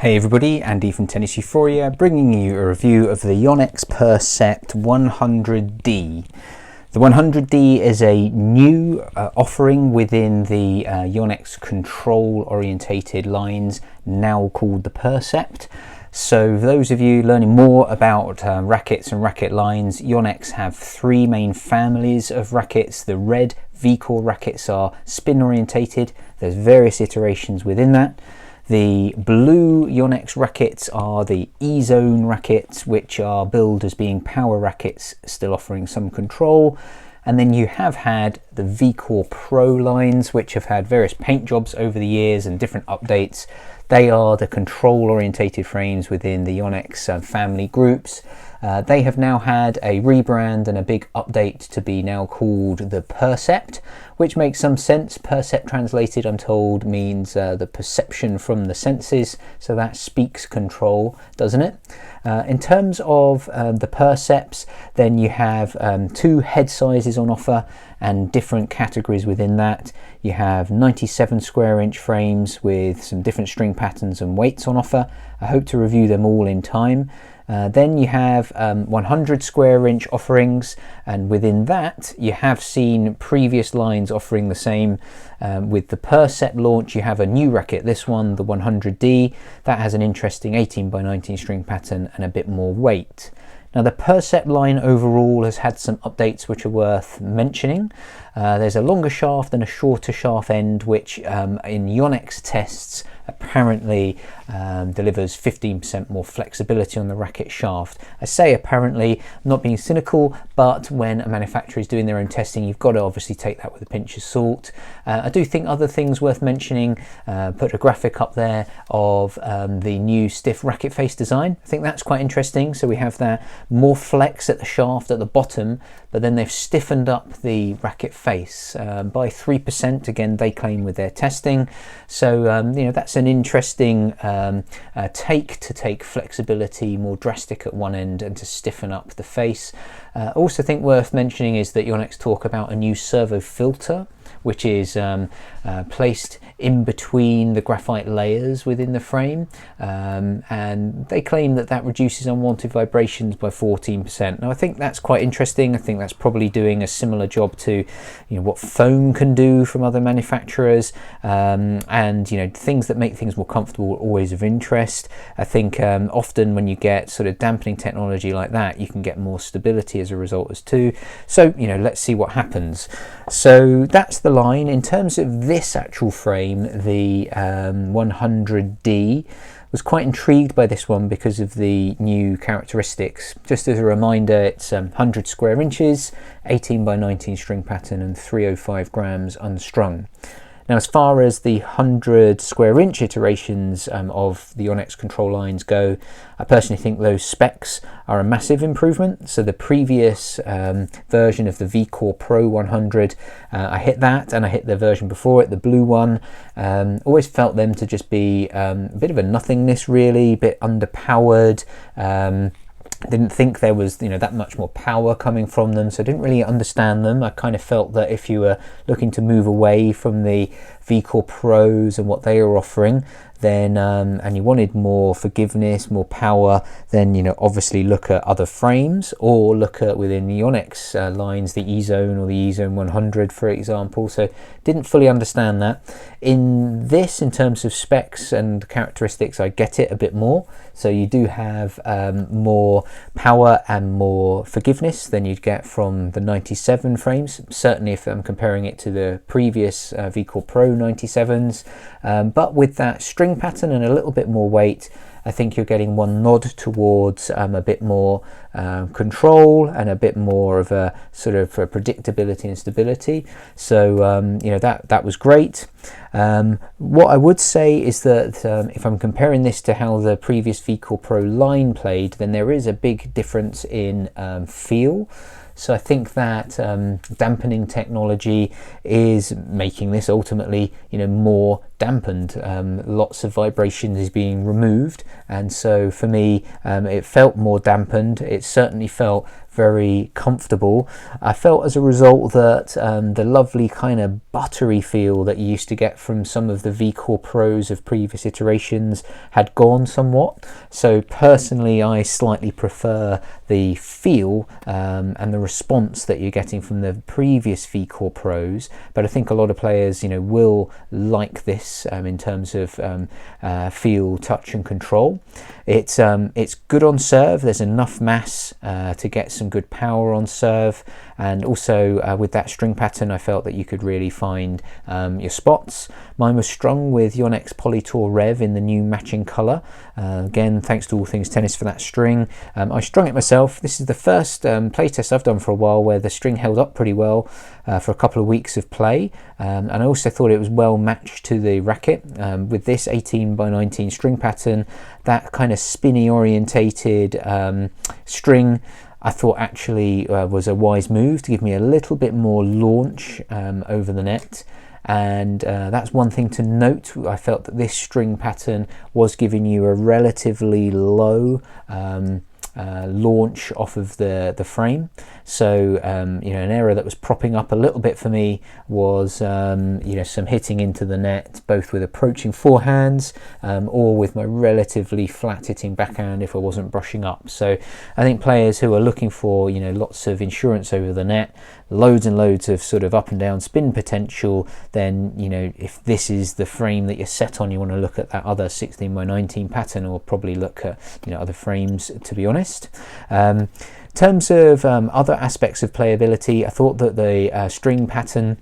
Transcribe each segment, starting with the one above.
Hey everybody, Andy from Tennis Euphoria, bringing you a review of the Yonex Percept 100D. The 100D is a new offering within the Yonex control-orientated lines, now called the Percept. So for those of you learning more about rackets and racket lines, Yonex have three main families of rackets. The red V-core rackets are spin-orientated. There's various iterations within that. The blue Yonex rackets are the E-zone rackets, which are billed as being power rackets, still offering some control. And then you have had the V-core Pro lines, which have had various paint jobs over the years and different updates. They are the control-orientated frames within the Yonex family groups. They have now had a rebrand and a big update to be now called the Percept, which makes some sense. Percept translated, I'm told, means the perception from the senses, so that speaks control, doesn't it? In terms of the Percepts, then you have two head sizes on offer and different categories within that. You have 97 square inch frames with some different string patterns and weights on offer. I hope to review them all in time. Then you have 100 square inch offerings, and within that you have seen previous lines offering the same. With the Percept launch you have a new racket, this one, the 100D, that has an interesting 18 by 19 string pattern and a bit more weight. Now the Percept line overall has had some updates which are worth mentioning. There's a longer shaft and a shorter shaft end, which in Yonex tests apparently delivers 15% more flexibility on the racket shaft. I say apparently, not being cynical, but when a manufacturer is doing their own testing, you've got to obviously take that with a pinch of salt. I do think other things worth mentioning, put a graphic up there of the new stiff racket face design. I think that's quite interesting. So we have that more flex at the shaft at the bottom, but then they've stiffened up the racket face by 3%, again they claim with their testing. So you know, that's an interesting take to take flexibility more drastic at one end and to stiffen up the face. Also think worth mentioning is that Yonex talk about a new Servo Filter, which is placed in between the graphite layers within the frame, and they claim that that reduces unwanted vibrations by 14%. Now I think that's quite interesting. I think that's probably doing a similar job to, you know, what foam can do from other manufacturers, and you know, things that make things more comfortable are always of interest. I think often when you get sort of dampening technology like that, you can get more stability as a result as too. So you know, let's see what happens. So that's the line. In terms of this actual frame, the 100D, was quite intrigued by this one because of the new characteristics. Just as a reminder, it's 100 square inches, 18 by 19 string pattern and 305 grams unstrung. Now as far as the 100 square inch iterations of the Yonex control lines go, I personally think those specs are a massive improvement. So the previous version of the V-core Pro 100, I hit that, and I hit the version before it, the blue one. Always felt them to just be a bit of a nothingness really, a bit underpowered. Didn't think there was, you know, that much more power coming from them, so I didn't really understand them. I kind of felt that if you were looking to move away from the V-core Pros and what they were offering, then and you wanted more forgiveness, more power, then you know, obviously look at other frames, or look at within the Yonex lines, the E-zone or the E-zone 100 for example. So didn't fully understand that. In this, in terms of specs and characteristics, I get it a bit more. So you do have more power and more forgiveness than you'd get from the 97 frames, certainly if I'm comparing it to the previous V-core Pro 97s, but with that string pattern and a little bit more weight, I think you're getting one nod towards a bit more control and a bit more of a sort of predictability and stability. So you know, that was great. What I would say is that if I'm comparing this to how the previous V-core Pro line played, then there is a big difference in feel. So I think that dampening technology is making this ultimately, you know, more dampened. Lots of vibration is being removed, and so for me it felt more dampened. It certainly felt very comfortable. I felt as a result that the lovely kind of buttery feel that you used to get from some of the V-Core Pros of previous iterations had gone somewhat. So personally I slightly prefer the feel and the response that you're getting from the previous V-Core Pros, but I think a lot of players, you know, will like this in terms of feel, touch and control. It's good on serve. There's enough mass to get some good power on serve, and also with that string pattern I felt that you could really find your spots. Mine was strung with Yonex Polytour Rev in the new matching colour. Again, thanks to All Things Tennis for that string. I strung it myself. This is the first playtest I've done for a while where the string held up pretty well for a couple of weeks of play, and I also thought it was well matched to the Racket. With this 18x19 string pattern, that kind of spinny orientated string, I thought actually was a wise move to give me a little bit more launch over the net. And that's one thing to note. I felt that this string pattern was giving you a relatively low launch off of the frame. So you know, an error that was propping up a little bit for me was you know, some hitting into the net, both with approaching forehands or with my relatively flat hitting backhand if I wasn't brushing up. So I think players who are looking for, you know, lots of insurance over the net, loads and loads of sort of up and down spin potential, then, you know, if this is the frame that you're set on, you want to look at that other 16x19 pattern, or probably look at, you know, other frames, to be honest. In terms of other aspects of playability, I thought that the string pattern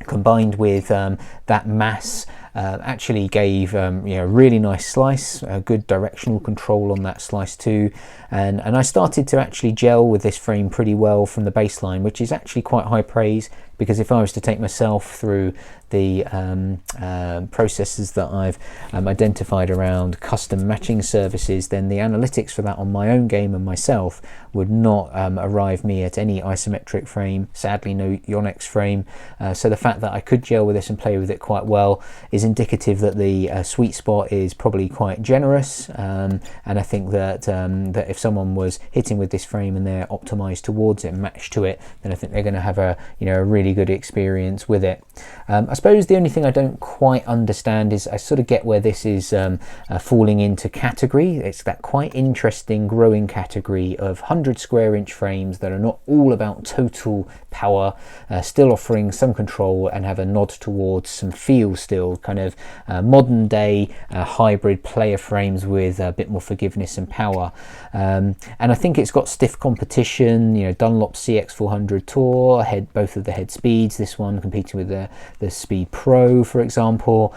combined with that mass actually gave you know, a really nice slice, good directional control on that slice too, and I started to actually gel with this frame pretty well from the baseline, which is actually quite high praise, because if I was to take myself through the processes that I've identified around custom matching services, then the analytics for that on my own game and myself would not arrive me at any isometric frame, sadly no Yonex frame. So the fact that I could gel with this and play with it quite well is indicative that the sweet spot is probably quite generous, and I think that that if someone was hitting with this frame and they're optimized towards it, matched to it, then I think they're going to have a, you know, a really good experience with it. I suppose the only thing I don't quite understand is I sort of get where this is falling into category. It's that quite interesting growing category of 100 square inch frames that are not all about total power, still offering some control and have a nod towards some feel still, kind of modern day hybrid player frames with a bit more forgiveness and power. And I think it's got stiff competition, you know, Dunlop CX400 Tour, both of the head speeds, this one competing with the Speed Pro, for example.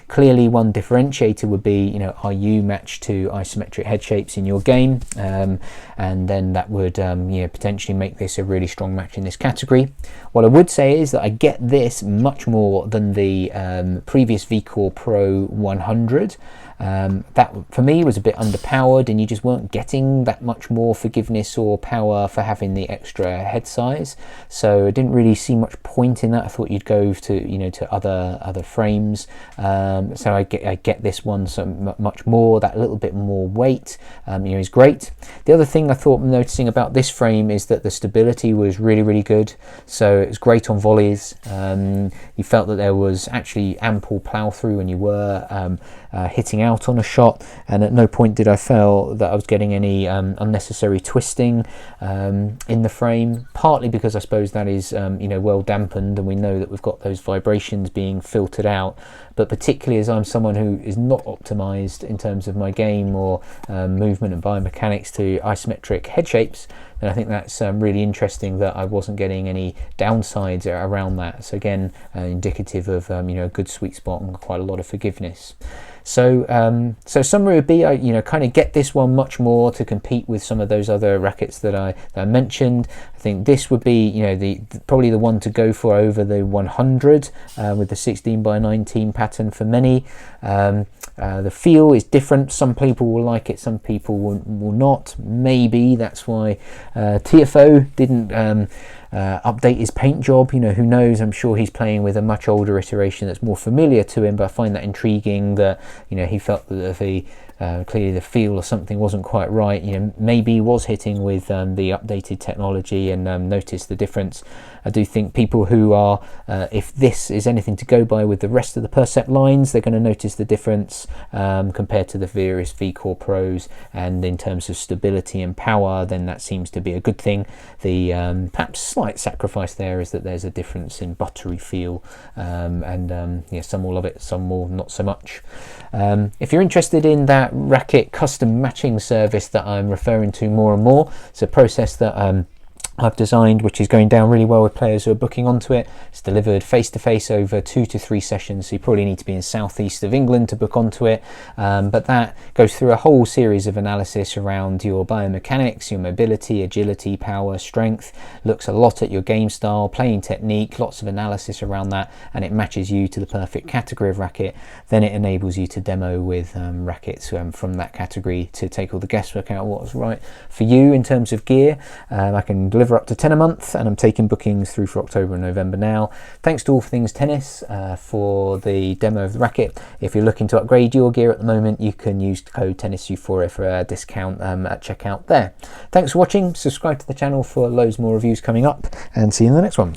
Clearly one differentiator would be, you know, are you matched to isometric head shapes in your game? And then that would you know, potentially make this a really strong match in this category. What I would say is that I get this much more than the previous V-Core Pro 100. That for me was a bit underpowered, and you just weren't getting that much more forgiveness or power for having the extra head size, so I didn't really see much point in that. I thought you'd go to, you know, to other frames, so I get this one so much more, that little bit more weight, you know, is great. The other thing I thought noticing about this frame is that the stability was really good, so it was great on volleys. You felt that there was actually ample plow through when you were hitting out on a shot, and at no point did I feel that I was getting any unnecessary twisting in the frame, partly because I suppose that is you know, well dampened, and we know that we've got those vibrations being filtered out, but particularly as I'm someone who is not optimized in terms of my game or movement and biomechanics to isometric head shapes, then I think that's really interesting that I wasn't getting any downsides around that. So again, indicative of you know, a good sweet spot and quite a lot of forgiveness. So so summary would be, I, you know, kind of get this one much more to compete with some of those other rackets that I mentioned. I think this would be, you know, probably the one to go for over the 100 with the 16x19 pattern for many. The feel is different. Some people will like it, some people will not. Maybe that's why TFO didn't update his paint job. You know, who knows, I'm sure he's playing with a much older iteration that's more familiar to him, but I find that intriguing that, you know, he felt that the clearly the feel or something wasn't quite right. You know, maybe he was hitting with the updated technology and noticed the difference. I do think people who are, if this is anything to go by with the rest of the Percept lines, they're going to notice the difference compared to the various V-Core Pros, and in terms of stability and power, then that seems to be a good thing. The perhaps slight sacrifice there is that there's a difference in buttery feel, and yeah, some will love it, some will not so much. If you're interested in that Racket custom matching service that I'm referring to more and more, it's a process that I've designed, which is going down really well with players who are booking onto it. It's delivered face-to-face over 2 to 3 sessions, so you probably need to be in southeast of England to book onto it, but that goes through a whole series of analysis around your biomechanics, your mobility, agility, power, strength, looks a lot at your game style, playing technique, lots of analysis around that, and it matches you to the perfect category of racket. Then it enables you to demo with rackets from that category to take all the guesswork out of what's right for you in terms of gear. I can deliver up to 10 a month, and I'm taking bookings through for October and November now. Thanks to All Things Tennis for the demo of the racket. If you're looking to upgrade your gear at the moment, you can use code TennisEuphoria for a discount at checkout there. Thanks for watching. Subscribe to the channel for loads more reviews coming up, and see you in the next one.